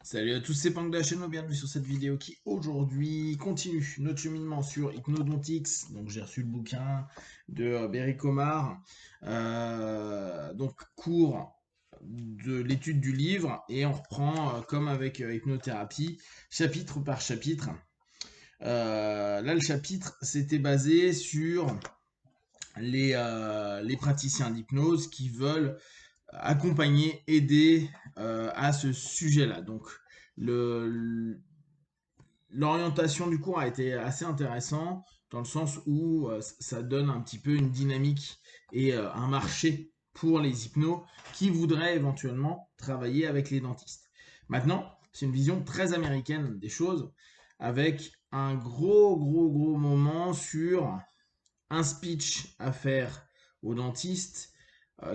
Salut à tous, c'est Pang de la chaîne, bienvenue sur cette vidéo qui aujourd'hui continue notre cheminement sur Hypnodontix. Donc j'ai reçu le bouquin de Berry Comar, donc cours de l'étude du livre et on reprend comme avec hypnothérapie, chapitre par chapitre. Là le chapitre s'était basé sur les praticiens d'hypnose qui veulent accompagner, aider à ce sujet-là. Donc le, l'orientation du cours a été assez intéressant dans le sens où ça donne un petit peu une dynamique et un marché pour les hypnos qui voudraient éventuellement travailler avec les dentistes. Maintenant, c'est une vision très américaine des choses avec un gros moment sur un speech à faire aux dentistes,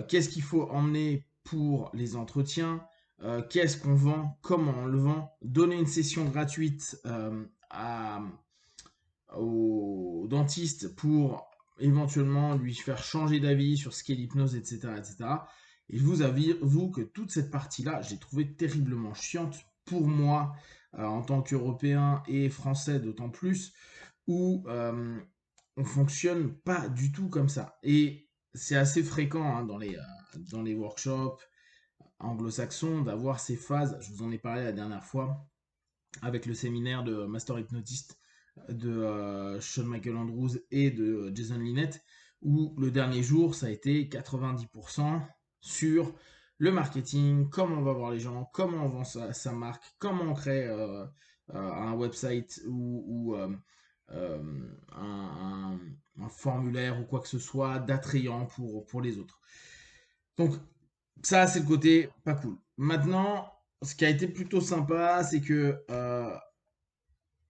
qu'est-ce qu'il faut emmener pour les entretiens, qu'est-ce qu'on vend, comment on le vend, donner une session gratuite au dentiste pour éventuellement lui faire changer d'avis sur ce qu'est l'hypnose, etc., etc. Et je vous avoue que toute cette partie-là, j'ai trouvé terriblement chiante pour moi en tant qu'Européen et Français d'autant plus, où on fonctionne pas du tout comme ça. Et c'est assez fréquent hein, dans les workshops anglo-saxons d'avoir ces phases. Je vous en ai parlé la dernière fois avec le séminaire de Master Hypnotist de Sean Michael Andrews et de Jason Linett, où le dernier jour, ça a été 90% sur le marketing, comment on va voir les gens, comment on vend sa marque, comment on crée un website ou un formulaire ou quoi que ce soit d'attrayant pour les autres. Donc ça, c'est le côté pas cool. Maintenant, ce qui a été plutôt sympa, c'est que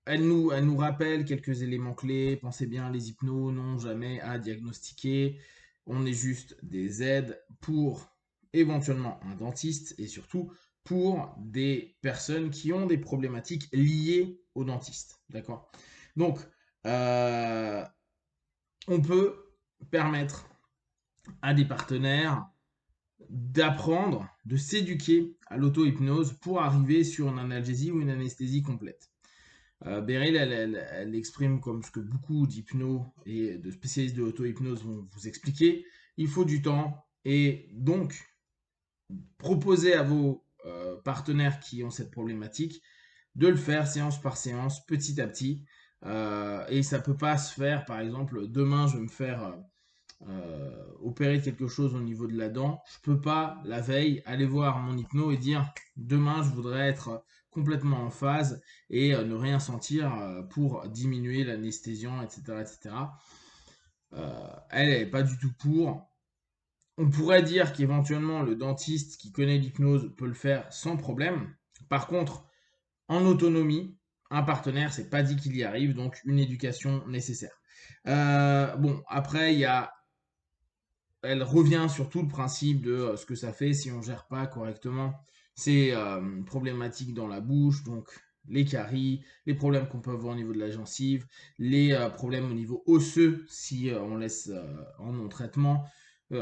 elle nous rappelle quelques éléments clés. Pensez bien, les hypnos n'ont jamais à diagnostiquer. On est juste des aides pour éventuellement un dentiste et surtout pour des personnes qui ont des problématiques liées au dentiste. D'accord. Donc, euh, on peut permettre à des partenaires d'apprendre, de s'éduquer à l'auto-hypnose pour arriver sur une analgésie ou une anesthésie complète. Beryl, elle exprime comme ce que beaucoup d'hypnos et de spécialistes de l'auto-hypnose vont vous expliquer. Il faut du temps et donc proposer à vos partenaires qui ont cette problématique de le faire séance par séance, petit à petit. Et ça ne peut pas se faire, par exemple, demain je vais me faire opérer quelque chose au niveau de la dent, je peux pas la veille aller voir mon hypno et dire demain je voudrais être complètement en phase et ne rien sentir pour diminuer l'anesthésiant, etc. etc. Elle n'est pas du tout pour. On pourrait dire qu'éventuellement le dentiste qui connaît l'hypnose peut le faire sans problème. Par contre, en autonomie, un partenaire, c'est pas dit qu'il y arrive, donc une éducation nécessaire. Bon, après, il y a elle revient sur tout le principe de ce que ça fait si on gère pas correctement ces problématiques dans la bouche, donc les caries, les problèmes qu'on peut avoir au niveau de la gencive, les problèmes au niveau osseux si on laisse en non-traitement.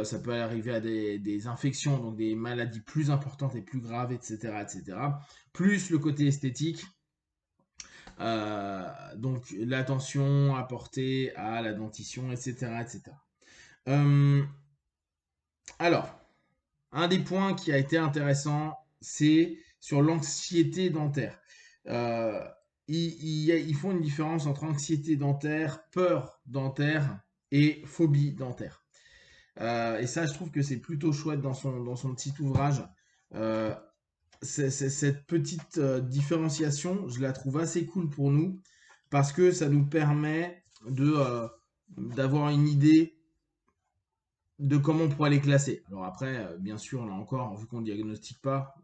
Ça peut arriver à des infections, donc des maladies plus importantes et plus graves, etc. etc. Plus le côté esthétique, donc l'attention apportée à la dentition, etc. etc. Euh, alors, un des points qui a été intéressant, c'est sur l'anxiété dentaire. Euh, ils font une différence entre anxiété dentaire, peur dentaire et phobie dentaire. Et ça, je trouve que c'est plutôt chouette dans son petit ouvrage. Euh, cette petite différenciation, je la trouve assez cool pour nous parce que ça nous permet d'avoir une idée de comment on pourrait les classer. Alors après, bien sûr, là encore, vu qu'on ne diagnostique pas,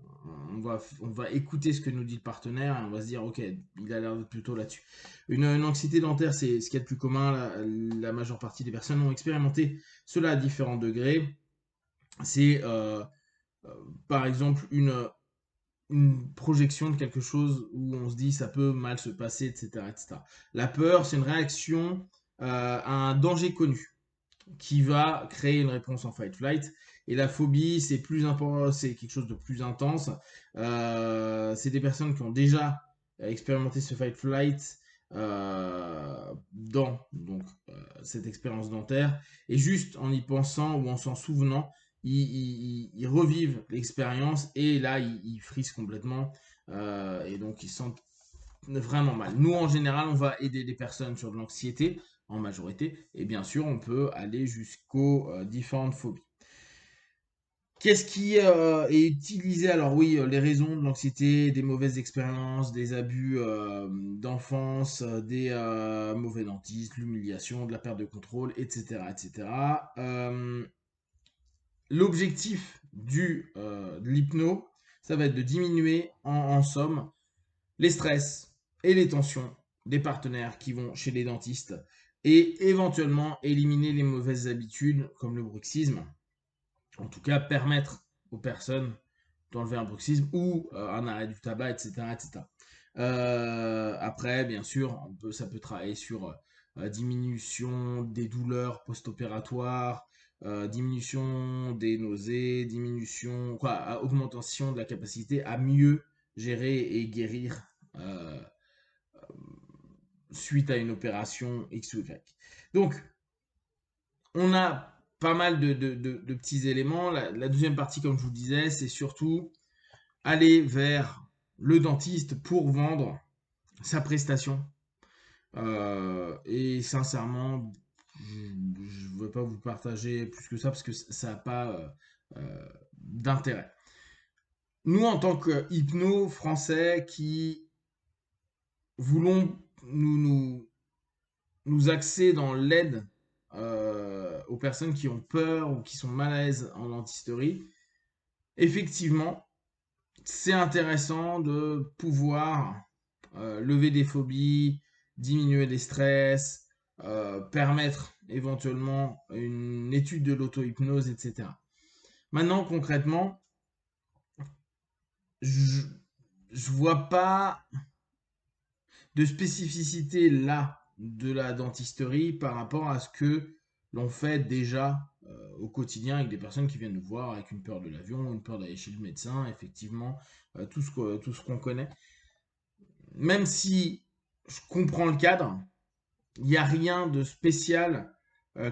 on va écouter ce que nous dit le partenaire et on va se dire, ok, il a l'air d'être plutôt là-dessus. Une anxiété dentaire, c'est ce qu'il y a de plus commun. La majeure partie des personnes ont expérimenté cela à différents degrés. C'est par exemple une projection de quelque chose où on se dit ça peut mal se passer, etc. etc. La peur, c'est une réaction à un danger connu qui va créer une réponse en fight-flight. Et la phobie, c'est plus important, c'est quelque chose de plus intense. C'est des personnes qui ont déjà expérimenté ce fight flight dans cette expérience dentaire. Et juste en y pensant ou en s'en souvenant, ils revivent l'expérience et là, ils frisent complètement. Et donc, ils sentent vraiment mal. Nous, en général, on va aider des personnes sur de l'anxiété, en majorité, et bien sûr, on peut aller jusqu'aux différentes phobies. Qu'est-ce qui est utilisé? Alors oui, les raisons de l'anxiété, des mauvaises expériences, des abus d'enfance, des mauvais dentistes, l'humiliation, de la perte de contrôle, etc. etc. L'objectif de l'hypno, ça va être de diminuer en somme les stress et les tensions des partenaires qui vont chez les dentistes et éventuellement éliminer les mauvaises habitudes comme le bruxisme. En tout cas, permettre aux personnes d'enlever un bruxisme ou un arrêt du tabac, etc. etc. Après, bien sûr, ça peut travailler sur diminution des douleurs post-opératoires, diminution des nausées, augmentation de la capacité à mieux gérer et guérir euh, suite à une opération X ou Y. Donc, on a pas mal de petits éléments. La deuxième partie, comme je vous disais, c'est surtout aller vers le dentiste pour vendre sa prestation. Et sincèrement, je ne veux pas vous partager plus que ça parce que ça n'a pas d'intérêt. Nous, en tant que hypno français qui voulons nous axer dans l'aide aux personnes qui ont peur ou qui sont mal à l'aise en dentisterie, effectivement, c'est intéressant de pouvoir lever des phobies, diminuer les stress, permettre éventuellement une étude de l'auto-hypnose, etc. Maintenant, concrètement, je ne vois pas de spécificité là de la dentisterie par rapport à ce que l'on fait déjà au quotidien avec des personnes qui viennent nous voir avec une peur de l'avion, une peur d'aller chez le médecin, effectivement, tout ce qu'on connaît. Même si je comprends le cadre, il n'y a rien de spécial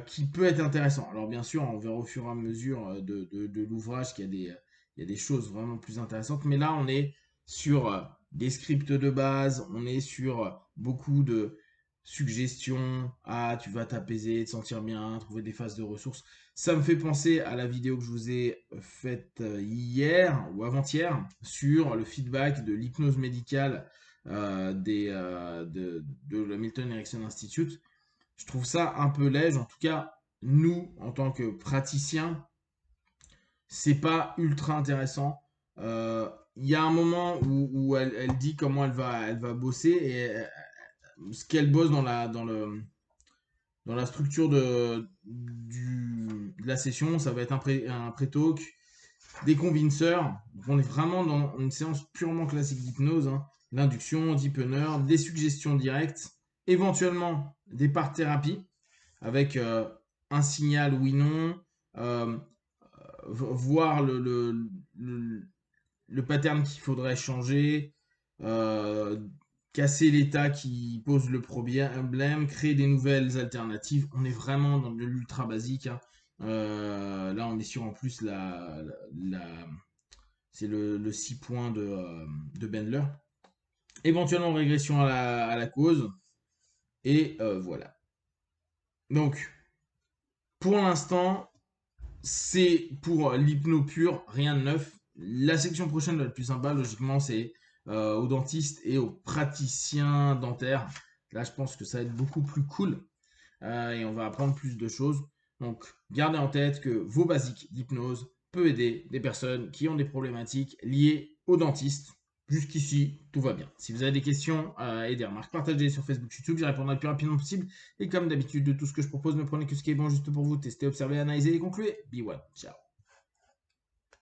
qui peut être intéressant. Alors bien sûr, on verra au fur et à mesure de l'ouvrage qu'il y a des choses vraiment plus intéressantes, mais là on est sur des scripts de base, on est sur beaucoup de suggestions, ah tu vas t'apaiser, te sentir bien, trouver des phases de ressources. Ça me fait penser à la vidéo que je vous ai faite hier ou avant-hier sur le feedback de l'hypnose médicale de la Milton Erickson Institute. Je trouve ça un peu léger. En tout cas, nous, en tant que praticiens, c'est pas ultra intéressant. Il y a un moment où elle dit comment elle va bosser et ce qu'elle bosse dans la structure de la session, ça va être un pré-talk, des convinceurs. Donc on est vraiment dans une séance purement classique d'hypnose, hein. L'induction, deepener, des suggestions directes, éventuellement des parts thérapie avec un signal oui-non, euh, voir le pattern qu'il faudrait changer, euh, casser l'état qui pose le problème, créer des nouvelles alternatives. On est vraiment dans de l'ultra basique, hein. Là, on est sur en plus c'est le 6 points de Bendler. Éventuellement régression à la cause. Et voilà. Donc, pour l'instant, c'est pour l'hypno pure, rien de neuf. La section prochaine, la plus sympa, logiquement, c'est aux dentistes et aux praticiens dentaires. Là, je pense que ça va être beaucoup plus cool et on va apprendre plus de choses. Donc, gardez en tête que vos basiques d'hypnose peuvent aider des personnes qui ont des problématiques liées aux dentistes. Jusqu'ici, tout va bien. Si vous avez des questions et des remarques, partagez sur Facebook, YouTube, j'y répondrai le plus rapidement possible. Et comme d'habitude, de tout ce que je propose, ne prenez que ce qui est bon juste pour vous. Testez, observez, analysez et concluez. Be well. Ciao.